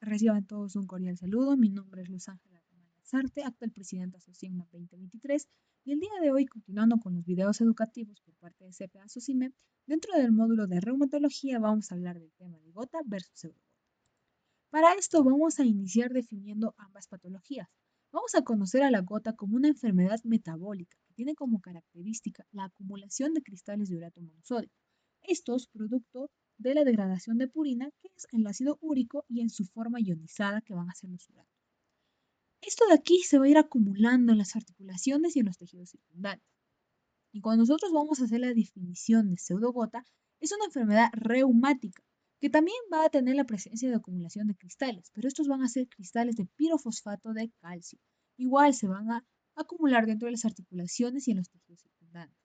Reciban todos un cordial saludo. Mi nombre es Luz Ángela Lazarte, actual presidenta de SOCIEMA 2023, y el día de hoy, continuando con los videos educativos por parte de CPA SOCIME, dentro del módulo de reumatología vamos a hablar del tema de gota versus pseudogota. Para esto vamos a iniciar definiendo ambas patologías. Vamos a conocer a la gota como una enfermedad metabólica que tiene como característica la acumulación de cristales de urato monosódico. Estos producto de la degradación de purina, que es el ácido úrico, y en su forma ionizada, que van a ser los uratos. Esto de aquí se va a ir acumulando en las articulaciones y en los tejidos circundantes. Y cuando nosotros vamos a hacer la definición de pseudogota, es una enfermedad reumática que también va a tener la presencia de acumulación de cristales, pero estos van a ser cristales de pirofosfato de calcio. Igual se van a acumular dentro de las articulaciones y en los tejidos circundantes.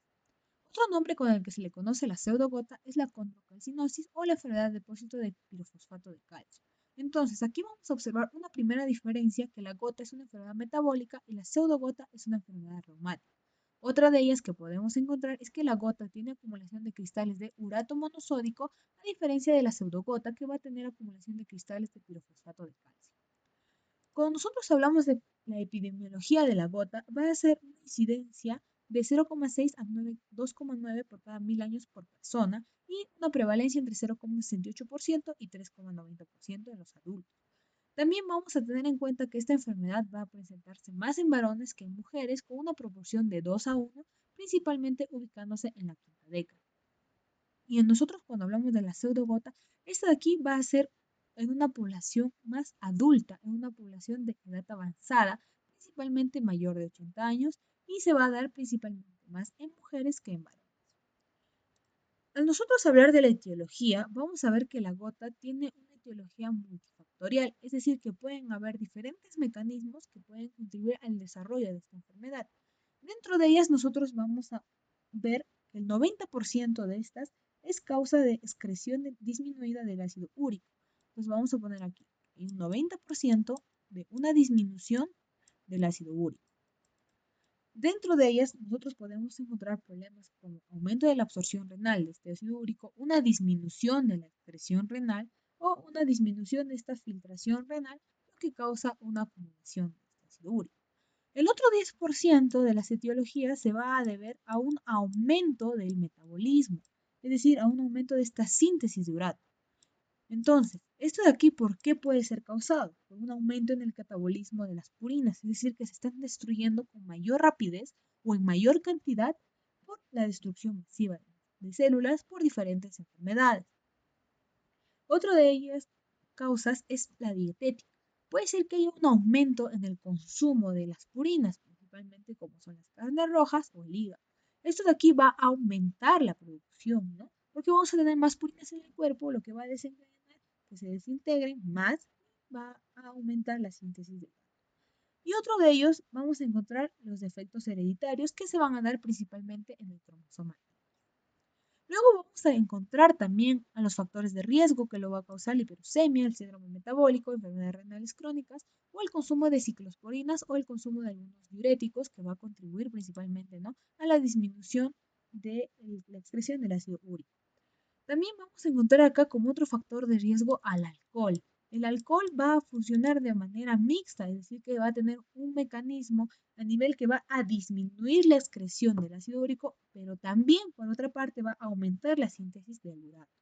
Otro nombre con el que se le conoce la pseudogota es la condrocalcinosis o la enfermedad de depósito de pirofosfato de calcio. Entonces, aquí vamos a observar una primera diferencia, que la gota es una enfermedad metabólica y la pseudogota es una enfermedad reumática. Otra de ellas que podemos encontrar es que la gota tiene acumulación de cristales de urato monosódico, a diferencia de la pseudogota, que va a tener acumulación de cristales de pirofosfato de calcio. Cuando nosotros hablamos de la epidemiología de la gota, va a ser una incidencia de 0,6 a 2,9 por cada 1000 años por persona y una prevalencia entre 0,68% y 3,90% en los adultos. También vamos a tener en cuenta que esta enfermedad va a presentarse más en varones que en mujeres, con una proporción de 2 a 1, principalmente ubicándose en la quinta década. Y en nosotros, cuando hablamos de la pseudogota, esta de aquí va a ser en una población más adulta, en una población de edad avanzada, principalmente mayor de 80 años, y se va a dar principalmente más en mujeres que en varones. Al nosotros hablar de la etiología, vamos a ver que la gota tiene una etiología multifactorial, es decir, que pueden haber diferentes mecanismos que pueden contribuir al desarrollo de esta enfermedad. Dentro de ellas, nosotros vamos a ver que el 90% de estas es causa de excreción disminuida del ácido úrico. Entonces vamos a poner aquí un 90% de una disminución del ácido úrico. Dentro de ellas, nosotros podemos encontrar problemas como aumento de la absorción renal de este ácido úrico, una disminución de la excreción renal o una disminución de esta filtración renal, lo que causa una acumulación de este ácido úrico. El otro 10% de las etiologías se va a deber a un aumento del metabolismo, es decir, a un aumento de esta síntesis de urato. Entonces, esto de aquí, ¿por qué puede ser causado? Por un aumento en el catabolismo de las purinas, es decir, que se están destruyendo con mayor rapidez o en mayor cantidad por la destrucción masiva de células por diferentes enfermedades. Otra de ellas causas es la dietética. Puede ser que haya un aumento en el consumo de las purinas, principalmente como son las carnes rojas o el hígado. Esto de aquí va a aumentar la producción, ¿no? Porque vamos a tener más purinas en el cuerpo, lo que va a desencadenar que se desintegren más, va a aumentar la síntesis de gas. Y otro de ellos vamos a encontrar los defectos hereditarios que se van a dar principalmente en el cromosoma. Luego vamos a encontrar también a los factores de riesgo que lo va a causar la hiperuricemia, el síndrome metabólico, enfermedades renales crónicas o el consumo de ciclosporinas o el consumo de algunos diuréticos, que va a contribuir principalmente, ¿no?, a la disminución de la excreción del ácido úrico. También vamos a encontrar acá como otro factor de riesgo al alcohol. El alcohol va a funcionar de manera mixta, es decir, que va a tener un mecanismo a nivel que va a disminuir la excreción del ácido úrico, pero también, por otra parte, va a aumentar la síntesis del urato.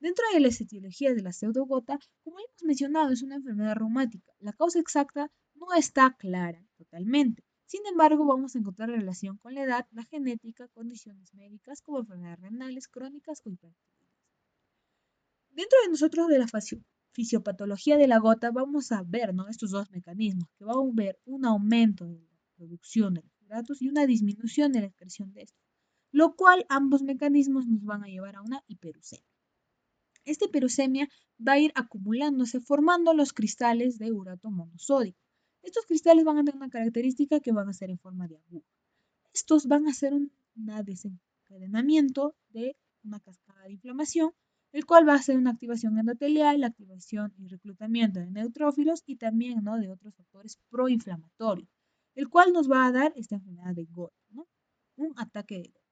Dentro de las etiologías de la pseudogota, como hemos mencionado, es una enfermedad reumática. La causa exacta no está clara totalmente. Sin embargo, vamos a encontrar relación con la edad, la genética, condiciones médicas como enfermedades renales crónicas o hipertiroidismo. Dentro de nosotros de la fisiopatología de la gota vamos a ver, ¿no?, estos dos mecanismos, que va a haber un aumento de la producción de los uratos y una disminución de la excreción de estos, lo cual ambos mecanismos nos van a llevar a una hiperuricemia. Esta hiperuricemia va a ir acumulándose formando los cristales de urato monosódico. Estos cristales van a tener una característica, que van a ser en forma de aguja. Estos van a hacer un desencadenamiento de una cascada de inflamación, el cual va a hacer una activación endotelial, la activación y reclutamiento de neutrófilos y también, ¿no?, de otros factores proinflamatorios, el cual nos va a dar esta enfermedad de gota, ¿no?, un ataque de gota.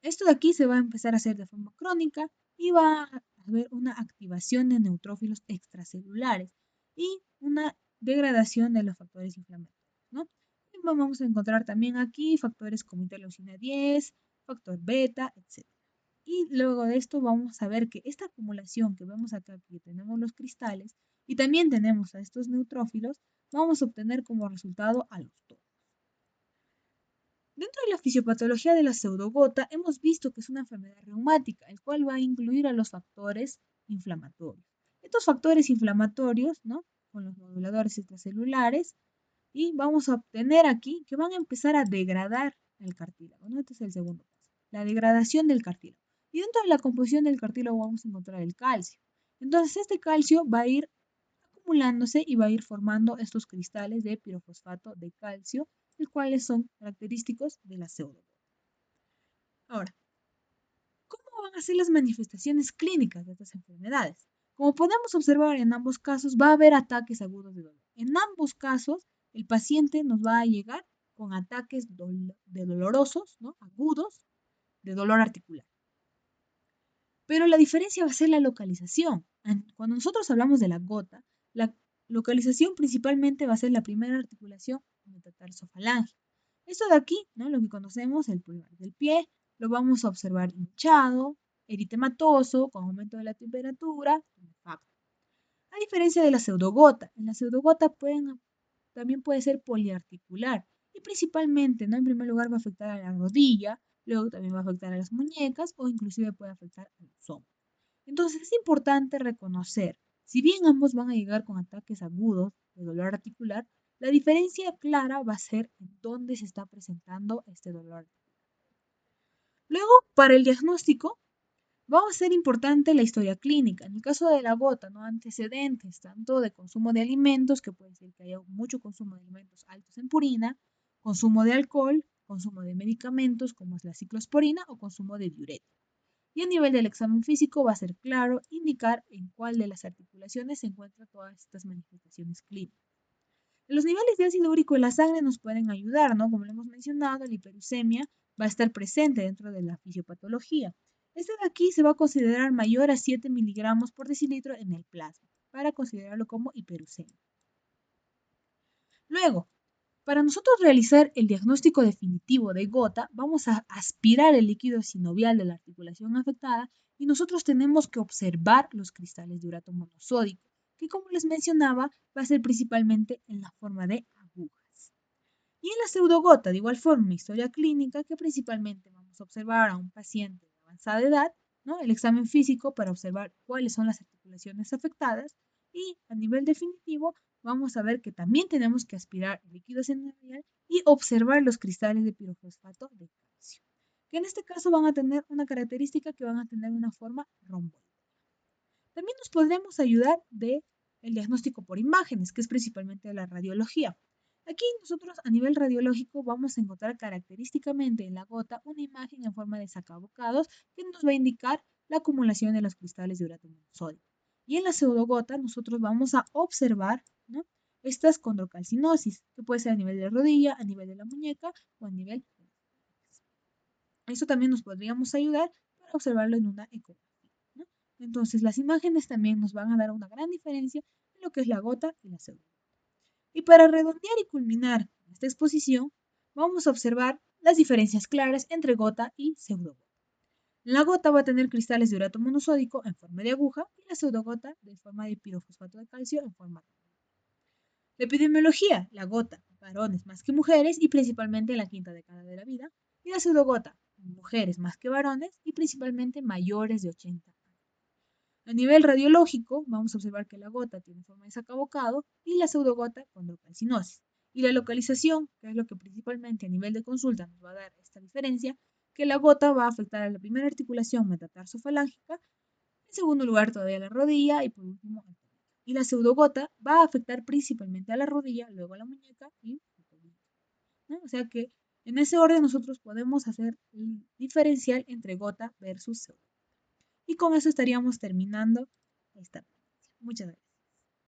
Esto de aquí se va a empezar a hacer de forma crónica y va a a ver una activación de neutrófilos extracelulares y una degradación de los factores inflamatorios, ¿no? Y vamos a encontrar también aquí factores como interleucina 10, factor beta, etc. Y luego de esto vamos a ver que esta acumulación que vemos acá, que tenemos los cristales y también tenemos a estos neutrófilos, vamos a obtener como resultado a los dos. Dentro de la fisiopatología de la pseudogota hemos visto que es una enfermedad reumática, el cual va a incluir a los factores inflamatorios. Estos factores inflamatorios, ¿no? Con los moduladores extracelulares, y vamos a obtener aquí que van a empezar a degradar el cartílago, ¿no? Este es el segundo paso, la degradación del cartílago. Y dentro de la composición del cartílago vamos a encontrar el calcio. Entonces este calcio va a ir acumulándose y va a ir formando estos cristales de pirofosfato de calcio, los cuales son característicos de la pseudogota. Ahora, ¿cómo van a ser las manifestaciones clínicas de estas enfermedades? Como podemos observar en ambos casos, va a haber ataques agudos de dolor. En ambos casos, el paciente nos va a llegar con ataques dolorosos, ¿no? Agudos, de dolor articular. Pero la diferencia va a ser la localización. Cuando nosotros hablamos de la gota, la localización principalmente va a ser la primera articulación metatarsofalángea. Esto de aquí, ¿no? Lo que conocemos, el pulgar del pie, lo vamos a observar hinchado, eritematoso, con aumento de la temperatura, a diferencia de la pseudogota. En la pseudogota también puede ser poliarticular y principalmente, ¿no? En primer lugar va a afectar a la rodilla, luego también va a afectar a las muñecas o inclusive puede afectar a los hombros. Entonces es importante reconocer, si bien ambos van a llegar con ataques agudos de dolor articular, la diferencia clara va a ser en dónde se está presentando este dolor. Luego, para el diagnóstico, va a ser importante la historia clínica. En el caso de la gota, ¿no? Antecedentes tanto de consumo de alimentos, que puede ser que haya mucho consumo de alimentos altos en purina, consumo de alcohol, consumo de medicamentos como es la ciclosporina o consumo de diuréticos. Y a nivel del examen físico va a ser claro indicar en cuál de las articulaciones se encuentran todas estas manifestaciones clínicas. Los niveles de ácido úrico en la sangre nos pueden ayudar, ¿no? Como lo hemos mencionado, la hiperuricemia va a estar presente dentro de la fisiopatología. Este de aquí se va a considerar mayor a 7 miligramos por decilitro en el plasma, para considerarlo como hiperuricemia. Luego, para nosotros realizar el diagnóstico definitivo de gota, vamos a aspirar el líquido sinovial de la articulación afectada y nosotros tenemos que observar los cristales de urato monosódico, que como les mencionaba, va a ser principalmente en la forma de agujas. Y en la pseudogota, de igual forma, historia clínica, que principalmente vamos a observar a un paciente de avanzada edad, ¿no? El examen físico para observar cuáles son las articulaciones afectadas y a nivel definitivo vamos a ver que también tenemos que aspirar el líquido sinovial y observar los cristales de pirofosfato de calcio, que en este caso van a tener una característica que van a tener una forma romboidal. También nos podremos ayudar del diagnóstico por imágenes, que es principalmente la radiología. Aquí nosotros a nivel radiológico vamos a encontrar característicamente en la gota una imagen en forma de sacabocados que nos va a indicar la acumulación de los cristales de urato monosódico. Y en la pseudogota nosotros vamos a observar, ¿no? Estas condrocalcinosis, que puede ser a nivel de la rodilla, a nivel de la muñeca o a nivel de las muñecas. Eso también nos podríamos ayudar para observarlo en una ecografía, ¿no? Entonces las imágenes también nos van a dar una gran diferencia en lo que es la gota y la pseudogota. Y para redondear y culminar esta exposición, vamos a observar las diferencias claras entre gota y pseudogota. La gota va a tener cristales de urato monosódico en forma de aguja y la pseudogota de forma de pirofosfato de calcio en forma de aguja. La epidemiología, la gota, varones más que mujeres y principalmente en la quinta década de la vida, y la pseudogota, mujeres más que varones y principalmente mayores de 80 años. A nivel radiológico, vamos a observar que la gota tiene forma de sacabocado y la pseudogota condrocalcinosis. Y la localización, que es lo que principalmente a nivel de consulta nos va a dar esta diferencia, que la gota va a afectar a la primera articulación metatarsofalángica, en segundo lugar todavía la rodilla y por último el tobillo. Y la pseudogota va a afectar principalmente a la rodilla, luego a la muñeca y el tobillo, ¿no? O sea que en ese orden nosotros podemos hacer el diferencial entre gota versus pseudogota. Y con eso estaríamos terminando esta. Muchas gracias.